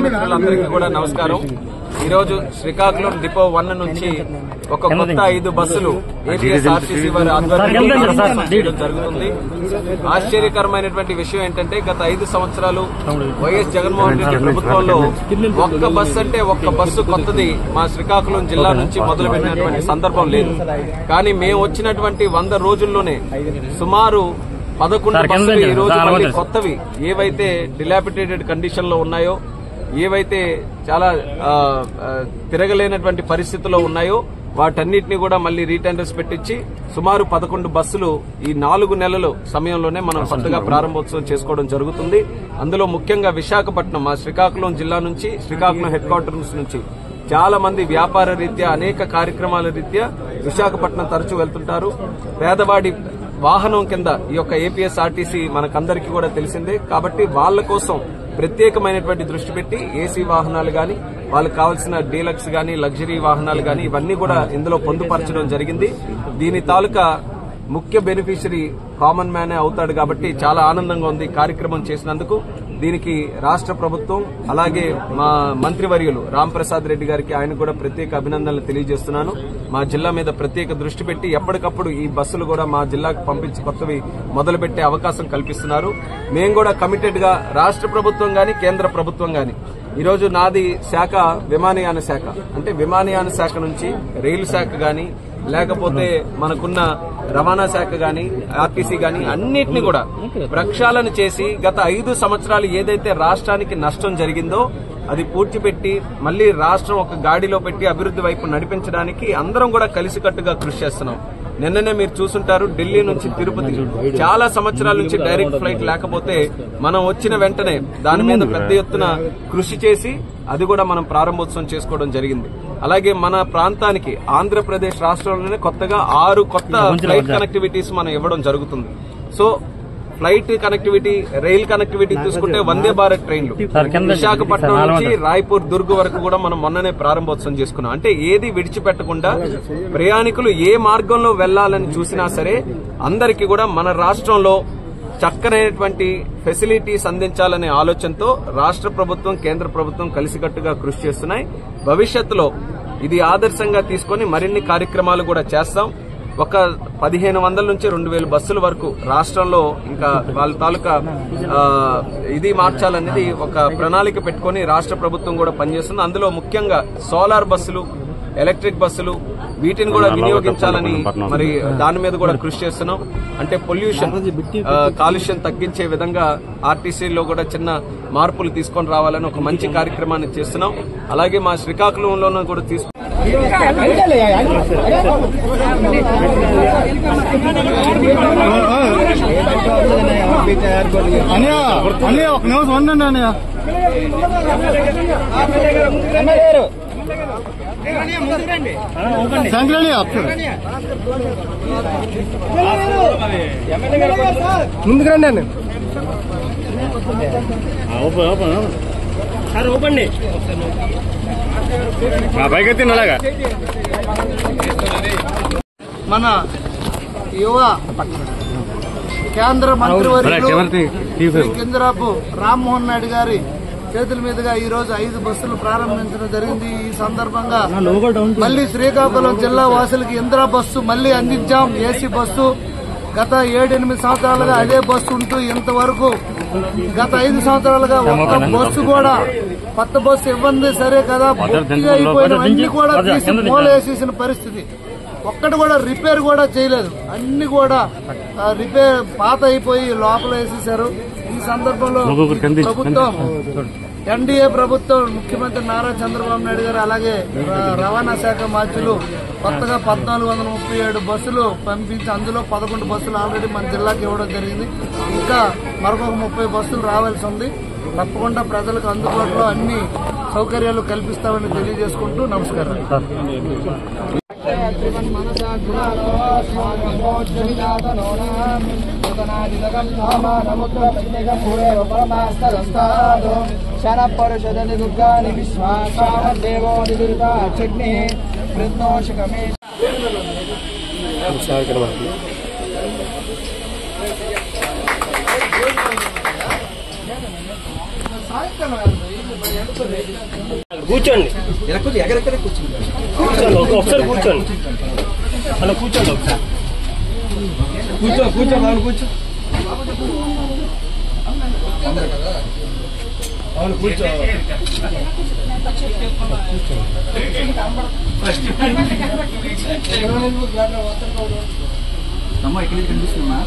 మిత్రులందరికీ కూడా నమస్కారం. ఈరోజు శ్రీకాకుళం డిపో 1 నుంచి ఒక కొత్త 5 బస్సులు ఏపీఎస్ఆర్టీసీ వారి ఆధ్వర్యంలో చేయడం జరుగుతుంది. ఆశ్చర్యకరమైనటువంటి విషయం ఏంటంటే గత 5 సంవత్సరాలు వైఎస్ జగన్మోహన్ రెడ్డి ప్రభుత్వంలో ఒక్క బస్సు అంటే ఒక్క బస్సు కొత్తది మా శ్రీకాకుళం జిల్లా నుంచి మొదలుపెట్టినటువంటి సందర్భం లేదు. కానీ మేము వచ్చినటువంటి 100 రోజుల్లోనే సుమారు 11 బస్సులు ఈ రోజు మళ్ళీ కొత్తవి ఏవైతే డిలాపిడేటెడ్ కండిషన్ లో ఉన్నాయో, ఏవైతే చాలా తిరగలేనటువంటి పరిస్థితుల్లో ఉన్నాయో వాటన్నిటిని కూడా మళ్ళీ రీటెండర్స్ పెట్టించి సుమారు 11 బస్సులు ఈ 4 నెలల సమయంలోనే మనం కొత్తగా ప్రారంభోత్సవం చేసుకోవడం జరుగుతుంది. అందులో ముఖ్యంగా విశాఖపట్నం, మా శ్రీకాకుళం జిల్లా నుంచి, శ్రీకాకుళం హెడ్ క్వార్టర్స్ నుంచి చాలా మంది వ్యాపార రీత్యా అనేక కార్యక్రమాల రీత్యా విశాఖపట్నం తరచూ వెళ్తుంటారు. పేదవాడి వాహనం కింద ఈ యొక్క ఏపీఎస్ఆర్టీసీ మనకందరికీ కూడా తెలిసిందే. కాబట్టి వాళ్ల కోసం ప్రత్యేకమైనటువంటి దృష్టి పెట్టి ఏసీ వాహనాలు గాని, వాళ్ళకి కావాల్సిన డీలక్స్ గాని, లగ్జరీ వాహనాలు గాని ఇవన్నీ కూడా ఇందులో పొందుపరచడం జరిగింది. దీని తాలూకా ముఖ్య బెనిఫిషరీ కామన్ మ్యానే అవుతాడు కాబట్టి చాలా ఆనందంగా ఉంది కార్యక్రమం చేసినందుకు. దీనికి రాష్ట్ర ప్రభుత్వం అలాగే మా మంత్రివర్యులు రాంప్రసాద్ రెడ్డి గారికి ఆయన కూడా ప్రత్యేక అభినందనలు తెలియజేస్తున్నాను. మా జిల్లా మీద ప్రత్యేక దృష్టి పెట్టి ఎప్పటికప్పుడు ఈ బస్సులు కూడా మా జిల్లాకు పంపించి కొత్తవి మొదలుపెట్టే అవకాశం కల్పిస్తున్నారు. మేము కూడా కమిటెడ్ గా రాష్ట్ర ప్రభుత్వం గాని, కేంద్ర ప్రభుత్వం గాని, ఈరోజు నాది శాఖ విమానయాన శాఖ, అంటే విమానయాన శాఖ నుంచి రైలు శాఖ గాని, లేకపోతే మనకున్న రవాణా శాఖ గాని, ఆర్టీసీ గాని అన్నిటిని కూడా ప్రక్షాళన చేసి గత 5 సంవత్సరాలు ఏదైతే రాష్ట్రానికి నష్టం జరిగిందో అది పూడ్చిపెట్టి మళ్లీ రాష్ట్రం ఒక గాడిలో పెట్టి అభివృద్ధి వైపు నడిపించడానికి అందరం కూడా కలిసికట్టుగా కృషి చేస్తున్నాం. నిన్ననే మీరు చూసుంటారు, ఢిల్లీ నుంచి తిరుపతి చాలా సంవత్సరాల నుంచి డైరెక్ట్ ఫ్లైట్ లేకపోతే మనం వచ్చిన వెంటనే దాని మీద పెద్ద ఎత్తున కృషి చేసి అది కూడా మనం ప్రారంభోత్సవం చేసుకోవడం జరిగింది. అలాగే మన ప్రాంతానికి ఆంధ్రప్రదేశ్ రాష్ట్రంలోనే కొత్తగా 6 కొత్త ఫ్లైట్ కనెక్టివిటీస్ మనం ఇవ్వడం జరుగుతుంది. So flight connectivity, rail connectivity తీసుకుంటే వందే భారత్ ట్రైన్లు విశాఖపట్నం నుంచి రాయ్పూర్, దుర్గ్ వరకు కూడా మనం మొన్ననే ప్రారంభోత్సవం చేసుకున్నాం. అంటే ఏది విడిచిపెట్టకుండా ప్రయాణికులు ఏ మార్గంలో వెళ్లాలని చూసినా సరే అందరికీ కూడా మన రాష్ట్రంలో చక్కనైనటువంటి ఫెసిలిటీస్ అందించాలనే ఆలోచనతో రాష్ట్ర ప్రభుత్వం, కేంద్ర ప్రభుత్వం కలిసికట్టుగా కృషి చేస్తున్నాయి. భవిష్యత్తులో ఇది ఆదర్శంగా తీసుకుని మరిన్ని కార్యక్రమాలు కూడా చేస్తాం. ఒక 1500 నుంచి 2000 బస్సుల వరకు రాష్ట్రంలో ఇంకా వాళ్ళ తాలూకా ఇది మార్చాలనేది ఒక ప్రణాళిక పెట్టుకుని రాష్ట్ర ప్రభుత్వం కూడా పనిచేస్తుంది. అందులో ముఖ్యంగా సోలార్ బస్సులు, ఎలక్ట్రిక్ బస్సులు వీటిని కూడా వినియోగించాలని మరి దాని మీద కూడా కృషి చేస్తున్నాం. అంటే పొల్యూషన్, కాలుష్యం తగ్గించే విధంగా ఆర్టీసీలో కూడా చిన్న మార్పులు తీసుకొని రావాలని ఒక మంచి కార్యక్రమాన్ని చేస్తున్నాం. అలాగే మా శ్రీకాకుళంలోనూ కూడా ముందుకు రండి అండి. ఓపెండి బైక్ అయితే అలాగా మన యువ కేంద్ర మంత్రివర్యులు కింజరాపు రామ్మోహన్ నాయుడు గారి చేతుల మీదుగా ఈ రోజు 5 బస్సులు ప్రారంభించడం జరిగింది. ఈ సందర్భంగా మళ్లీ శ్రీకాకుళం జిల్లా వాసులకి ఇందిరా బస్సు మళ్లీ అందించాం. ఏసీ బస్సు గత 7-8 సంవత్సరాలుగా అదే బస్సు ఉంటూ ఇంతవరకు గత 5 సంవత్సరాలుగా ఒక్క బస్సు కూడా కొత్త బస్సు ఇవ్వండి సరే కదా, పూర్తిగా అయిపోయిన అన్ని కూడా తీసి మూలేసేసిన పరిస్థితి. ఒక్కటి కూడా రిపేర్ కూడా చేయలేదు, అన్ని కూడా రిపేర్ పాత అయిపోయి లోపల వేసేశారు. ఈ సందర్భంలో ప్రభుత్వం, ఎన్డీఏ ప్రభుత్వం, ముఖ్యమంత్రి నారా చంద్రబాబు నాయుడు గారు అలాగే రవాణా శాఖ మంత్రులు కొత్తగా 1437 బస్సులు పంపించి అందులో 11 బస్సులు ఆల్రెడీ మన జిల్లాకి ఇవ్వడం జరిగింది. ఇంకా మరొక 30 బస్సులు రావాల్సి ఉంది. తప్పకుండా ప్రజలకు అందుబాటులో అన్ని సౌకర్యాలు కల్పిస్తామని తెలియజేసుకుంటూ నమస్కారం. కూర్చోండి, కూర్చోండి, ఒకసారి కూర్చోండి, అలా కూర్చోండి, ఒకసారి కూర్చో అవును కూర్చో అవును కూర్చో అమ్మ ఇక్కడ కనిపిస్తుందా?